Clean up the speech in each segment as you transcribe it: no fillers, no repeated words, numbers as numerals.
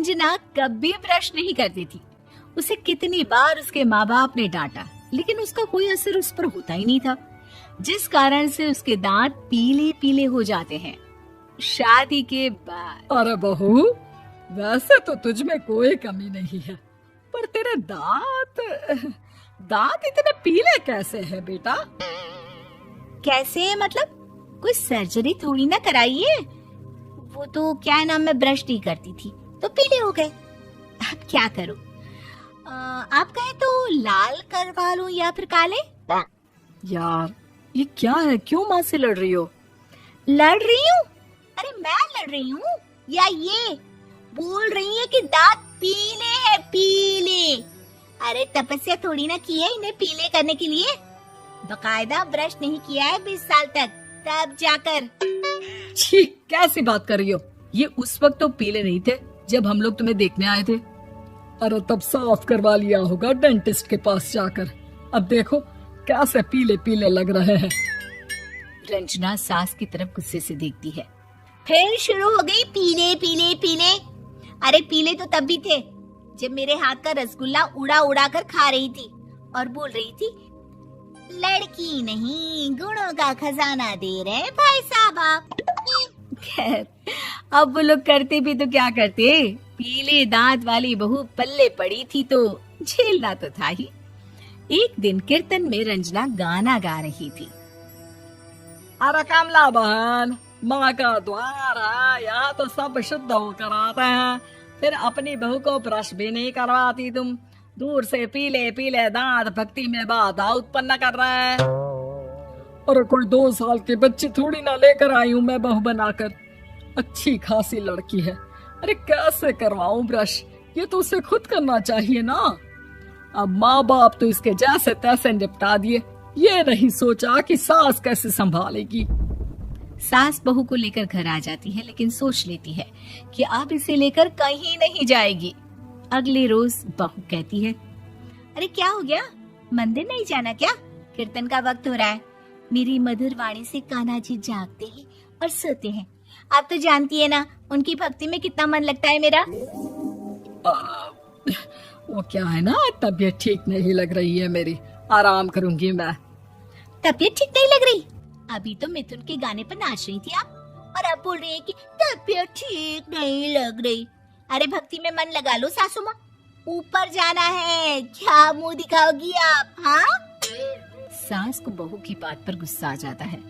रंजना कभी ब्रश नहीं करती थी। उसे कितनी बार उसके माँ बाप ने डांटा, लेकिन उसका कोई असर उस पर होता ही नहीं था, जिस कारण से उसके दांत पीले पीले हो जाते हैं। शादी के बाद अरे बहू, वैसे तो तुझ में कोई कमी नहीं है, पर तेरे दांत इतने पीले कैसे हैं बेटा? कैसे मतलब? कोई सर्जरी थोड़ी ना कराइए। वो तो क्या नाम, मैं ब्रश नहीं करती थी तो पीले हो गए। अब क्या करूं? आप कहें तो लाल करवा लूं या फिर काले? यार ये क्या है, क्यों माँ से लड़ रही हो? लड़ रही हूँ? अरे मैं लड़ रही हूँ या ये बोल रही है कि दांत पीले हैं, पीले। अरे तपस्या थोड़ी ना की है इन्हें पीले करने के लिए। बकायदा ब्रश नहीं किया है 20 साल तक, तब जाकर। छी, कैसी बात कर रही हो? ये उस वक्त तो पीले नहीं थे जब हम लोग तुम्हें देखने आए थे। अरे तब साफ करवा लिया होगा डेंटिस्ट के पास जाकर। अब देखो कैसे पीले पीले लग रहे हैं। रंजना सास की तरफ गुस्से से देखती है। फिर शुरू हो गई पीले पीले पीले। अरे पीले तो तब भी थे जब मेरे हाथ का रसगुल्ला उड़ा उड़ा कर खा रही थी और बोल रही थी, लड़की नहीं गुणों का खजाना दे रहे भाई साहब आप। खैर, अब वो लोग करते भी तो क्या करते, पीले दांत वाली बहू पल्ले पड़ी थी तो झेलना तो था ही। एक दिन कीर्तन में रंजना गाना गा रही थी। अरे कमला बहन, माँ का द्वार है, यहाँ तो सब शुद्ध होकर आते हैं, फिर अपनी बहू को ब्रश भी नहीं करवाती तुम। दूर से पीले पीले दांत भक्ति में बाधा उत्पन्न कर रहे हैं। अरे कोई 2 साल के बच्चे थोड़ी ना लेकर आई हूँ मैं बहू बनाकर। अच्छी खासी लड़की है, अरे कैसे करवाऊं ब्रश? ये तो उसे खुद करना चाहिए ना। अब माँ बाप तो इसके जैसे तैसे निपटा दिए, ये नहीं सोचा कि सास कैसे संभालेगी। सास बहू को लेकर घर आ जाती है, लेकिन सोच लेती है कि अब इसे लेकर कहीं नहीं जाएगी। अगले रोज बहू कहती है, अरे क्या हो गया, मंदिर नहीं जाना क्या? कीर्तन का वक्त हो रहा है। मेरी मधुर वाणी से कान्हा जी जागते हैं और सोते हैं। आप तो जानती है ना उनकी भक्ति में कितना मन लगता है मेरा। वो क्या है ना, तबीयत ठीक नहीं लग रही है मेरी, आराम करूंगी मैं। तबीयत ठीक नहीं लग रही? अभी तो मिथुन के गाने पर नाच रही थी आप, और अब बोल रही है कि तबीयत ठीक नहीं लग रही। अरे भक्ति में मन लगा लो सासू माँ, ऊपर जाना है, क्या मुंह दिखाओगी आप? हाँ? सास को बहू की बात पर गुस्सा आ जाता है।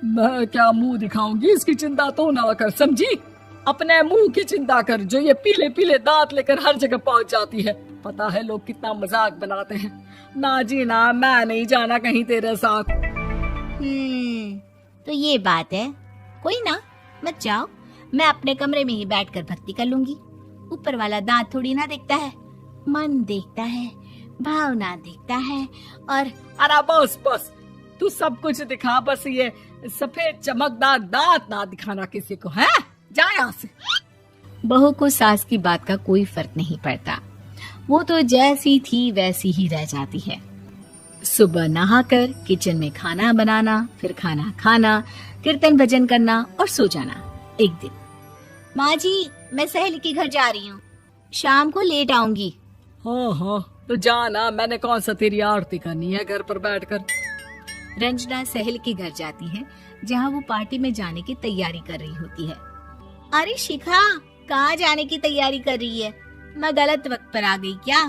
मैं क्या मुंह दिखाऊंगी, इसकी चिंता तो ना कर, समझी? अपने मुंह की चिंता कर, जो ये पीले पीले दांत लेकर हर जगह पहुंच जाती है। पता है लोग कितना मजाक बनाते हैं। ना जी ना, मैं नहीं जाना कहीं तेरे साथ। तो ये बात है, कोई ना, मत जाओ, मैं अपने कमरे में ही बैठकर भक्ति कर लूंगी। ऊपर वाला दांत थोड़ी ना देखता है, मन देखता है, भावना देखता है। और अरे बस बस, तू सब कुछ दिखा, बस ये सफेद चमकदार दांत ना दिखाना किसी को, है? जा यहाँ से। बहू को सास की बात का कोई फर्क नहीं पड़ता, वो तो जैसी थी वैसी ही रह जाती है। सुबह नहाकर किचन में खाना बनाना, फिर खाना खाना, कीर्तन भजन करना और सो जाना। एक दिन, माँ जी मैं सहेली के घर जा रही हूँ, शाम को लेट आऊंगी। हाँ हाँ तो जाना, मैंने कौन सा तेरी आरती करनी है घर पर बैठकर। रंजना सहेली के घर जाती है, जहाँ वो पार्टी में जाने की तैयारी कर रही होती है। अरे शिखा, कहाँ जाने की तैयारी कर रही है? मैं गलत वक्त पर आ गई क्या?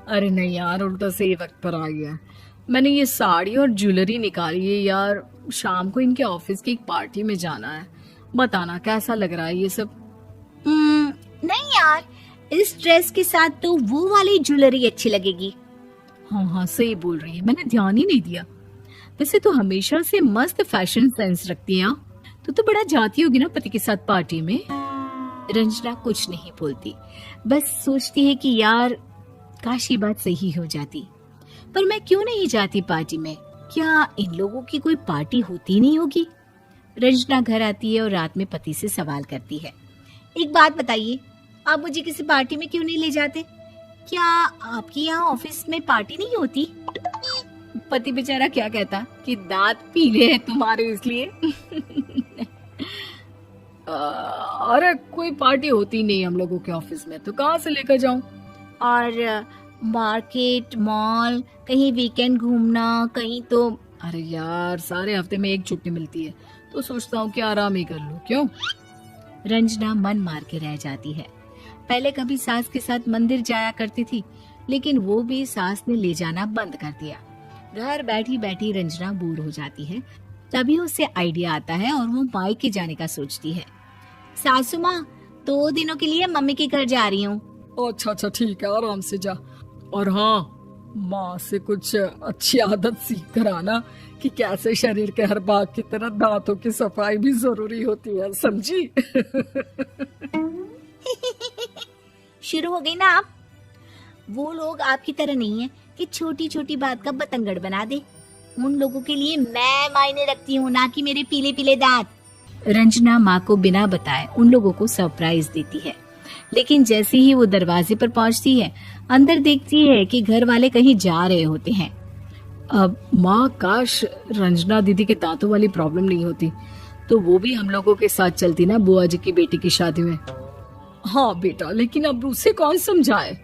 अरे नहीं यार, उल्टा सही वक्त पर आ गया। मैंने ये साड़ी और ज्वेलरी निकाली है यार, शाम को इनके ऑफिस की एक पार्टी में जाना है। बताना कैसा लग रहा है ये सब? नहीं यार, इस ड्रेस के साथ तो वो वाली ज्वेलरी अच्छी लगेगी। हाँ हाँ सही बोल रही है, मैंने ध्यान ही नहीं दिया। वैसे तो हमेशा से मस्त फैशन सेंस रखती है। तो बड़ा जाती होगी ना पति के साथ पार्टी में। रंजना कुछ नहीं बोलती, बस सोचती है कि यार काश ये बात सही हो जाती, पर मैं क्यों नहीं जाती पार्टी में? क्या इन लोगों की कोई पार्टी होती नहीं होगी? रंजना घर आती है और रात में पति से सवाल करती है, एक बात बताइए, आप मुझे किसी पार्टी में क्यों नहीं ले जाते? क्या आपके यहाँ ऑफिस में पार्टी नहीं होती? पति बेचारा क्या कहता कि दांत पीले हैं तुम्हारे इसलिए। अरे कोई पार्टी होती नहीं हम लोगों के ऑफिस में, तो कहाँ से लेकर जाऊं? और मार्केट, मॉल, कहीं वीकेंड घूमना, कहीं तो। अरे यार, सारे हफ्ते में एक छुट्टी मिलती है, तो सोचता हूँ कि आराम ही कर लूं। क्यों? रंजना मन मार के रह जाती है। पहले कभी सास के साथ मंदिर जाया करती थी, लेकिन वो भी सास ने ले जाना बंद कर दिया। घर बैठी बैठी रंजना बोर हो जाती है। तभी उसे आइडिया आता है और वो मायके जाने का सोचती है। सासू माँ, 2 दिनों के लिए मम्मी के घर जा रही हूँ। अच्छा अच्छा, ठीक है, आराम से जा। और हाँ, माँ से कुछ अच्छी आदत सीख कर आना कि कैसे शरीर के हर भाग की तरह दांतों की सफाई भी जरूरी होती है, समझी? शुरू हो गई ना आप। वो लोग आपकी तरह नहीं है कि छोटी छोटी बात का बतंगड़ बना दे। उन लोगों के लिए मैं मायने रखती हूँ, ना कि मेरे पीले पीले दांत। रंजना माँ को बिना बताए उन लोगों को सरप्राइज देती है, लेकिन जैसे ही वो दरवाजे पर पहुंचती है, अंदर देखती है कि घर वाले कहीं जा रहे होते हैं। अब माँ, काश रंजना दीदी के दांतों वाली प्रॉब्लम नहीं होती, तो वो भी हम लोगों के साथ चलती ना बुआ जी की बेटी की शादी में। हाँ बेटा, लेकिन अब उसे कौन समझाए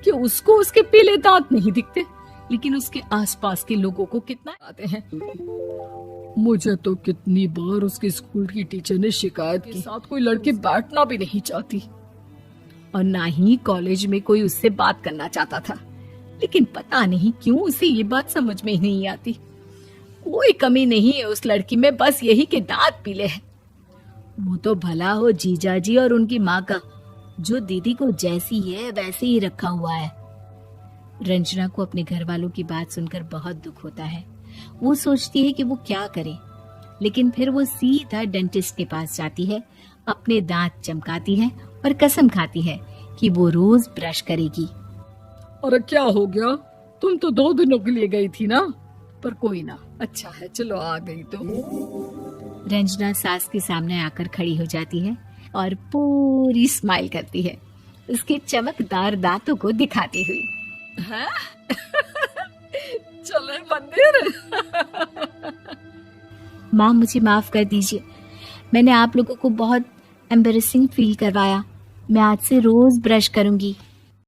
कि उसको उसके पीले दांत नहीं दिखते, लेकिन उसके आसपास के लोगों को कितना आते हैं। मुझे तो कितनी बार उसके स्कूल की टीचर ने शिकायत की, साथ कोई लड़की बैठना भी नहीं चाहती, और ना ही कॉलेज में कोई उससे बात करना चाहता था। लेकिन पता नहीं क्यों उसे ये बात समझ में ही नहीं आती। कोई कमी नहीं है उस लड़की में, बस यही कि दांत पीले हैं। वो तो भला हो जीजा जी और उनकी माँ का, जो दीदी को जैसी है वैसे ही रखा हुआ है। रंजना को अपने घर वालों की बात सुनकर बहुत दुख होता है। वो सोचती है कि वो क्या करे, लेकिन फिर वो सीधा डेंटिस्ट के पास जाती है, अपने दांत चमकाती है और कसम खाती है कि वो रोज ब्रश करेगी। अरे क्या हो गया? तुम तो 2 दिनों के लिए गई थी ना। पर कोई ना, अच्छा है, चलो आ गई तो। रंजना सास के सामने आकर खड़ी हो जाती है और पूरी स्माइल करती है, उसके चमकदार दांतों को दिखाती हुई। हैं? चले मंदिर? माँ, मुझे माफ कर दीजिए, मैंने आप लोगों को बहुत एम्बेरसिंग फील करवाया। मैं आज से रोज ब्रश करूंगी।